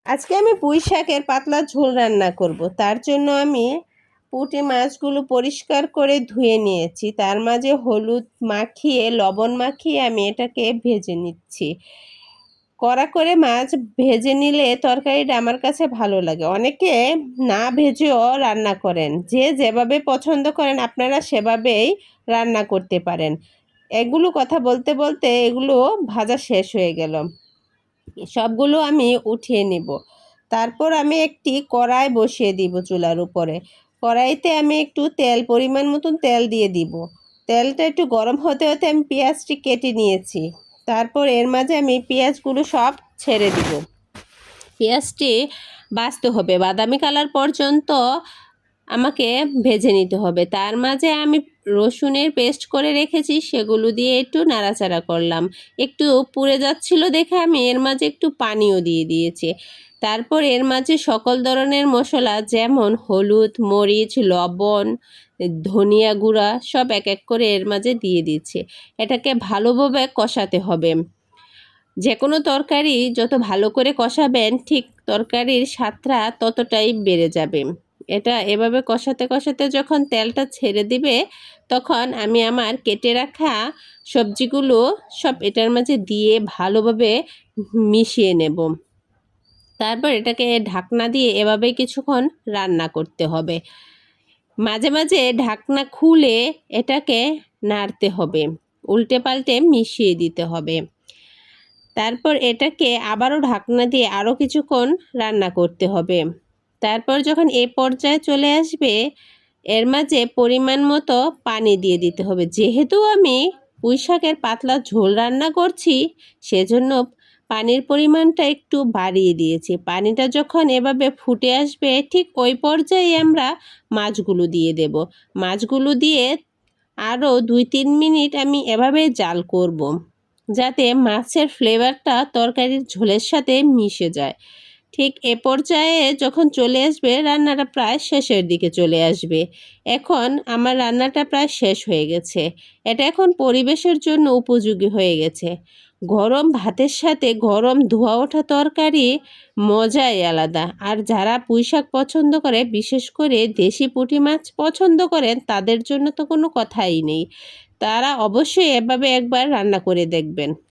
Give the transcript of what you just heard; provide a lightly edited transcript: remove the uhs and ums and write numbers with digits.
আজকে আমি পুঁই শাকের পাতলা ঝোল রান্না করব। তার জন্য আমি পুঁটি মাছগুলো পরিষ্কার করে ধুয়ে নিয়েছি। তার মাঝে হলুদ মাখিয়ে লবণ মাখিয়ে আমি এটাকে ভেজে নিচ্ছি। কড়া করে মাছ ভেজে নিলে তরকারিটা আমার কাছে ভালো লাগে। অনেকে না ভেজেও রান্না করেন। যে যেভাবে পছন্দ করেন আপনারা সেভাবেই রান্না করতে পারেন। এগুলো কথা বলতে বলতে এগুলো ভাজা শেষ হয়ে গেল। সবগুলো আমি উঠিয়ে নিব। তারপর আমি একটি কড়াই বসিয়ে দিব চুলার উপরে। কড়াইতে আমি একটু তেল পরিমাণ মতন তেল দিয়ে দিব। তেলটা একটু গরম হতে হতে আমি পেঁয়াজটি কেটে নিয়েছি। তারপর এর মাঝে আমি পেঁয়াজগুলো সব ছেড়ে দিব। পেঁয়াজটি ভাজতে হবে বাদামি কালার পর্যন্ত আমাকে ভেজে নিতে হবে। তার মাঝে আমি রসুনের পেস্ট করে রেখেছি, সেগুলো দিয়ে একটু নাড়াচাড়া করলাম। একটু পুড়ে যাচ্ছিল দেখে আমি এর মাঝে একটু পানিও দিয়ে দিয়েছি। তারপর এর মাঝে সকল ধরনের মশলা যেমন হলুদ, মরিচ, লবণ, ধনিয়া গুঁড়া সব এক এক করে এর মাঝে দিয়ে দিচ্ছি। এটাকে ভালোভাবে কষাতে হবে। যে কোনো তরকারি যত ভালো করে কষাবেন ঠিক তরকারির স্বাদটা ততটাই বেড়ে যাবে। এটা এভাবে কষাতে কষাতে যখন তেলটা ছেড়ে দিবে তখন আমি আমার কেটে রাখা সবজিগুলো সব এটার মাঝে দিয়ে ভালোভাবে মিশিয়ে নেব। তারপর এটাকে ঢাকনা দিয়ে এভাবে কিছুক্ষণ রান্না করতে হবে। মাঝে মাঝে ঢাকনা খুলে এটাকে নাড়তে হবে, উল্টে পাল্টে মিশিয়ে দিতে হবে। তারপর এটাকে আবারও ঢাকনা দিয়ে আরও কিছুক্ষণ রান্না করতে হবে। তারপর যখন এ পর্যায়ে চলে আসবে এর মাঝে পরিমাণ মতো পানি দিয়ে দিতে হবে। যেহেতু আমি পুঁই শাকের পাতলা ঝোল রান্না করছি সেজন্য পানির পরিমাণটা একটু বাড়িয়ে দিয়েছি। পানিটা যখন এভাবে ফুটে আসবে ঠিক ওই পর্যায়ে আমরা মাছগুলো দিয়ে দেব। মাছগুলো দিয়ে আরও 2-3 মিনিট আমি এভাবে জাল করব, যাতে মাছের ফ্লেভারটা তরকারির ঝোলের সাথে মিশে যায়। ঠিক এ পর্যায়ে যখন চলে আসবে রান্নাটা প্রায় শেষের দিকে চলে আসবে। এখন আমার রান্নাটা প্রায় শেষ হয়ে গেছে। এটা এখন পরিবেশের জন্য উপযোগী হয়ে গেছে। গরম ভাতের সাথে গরম ধোয়া ওঠা তরকারি মজাই আলাদা। আর যারা পুঁই শাক পছন্দ করে, বিশেষ করে দেশি পুঁটি মাছ পছন্দ করেন, তাদের জন্য তো কোনো কথাই নেই। তারা অবশ্যই এভাবে একবার রান্না করে দেখবেন।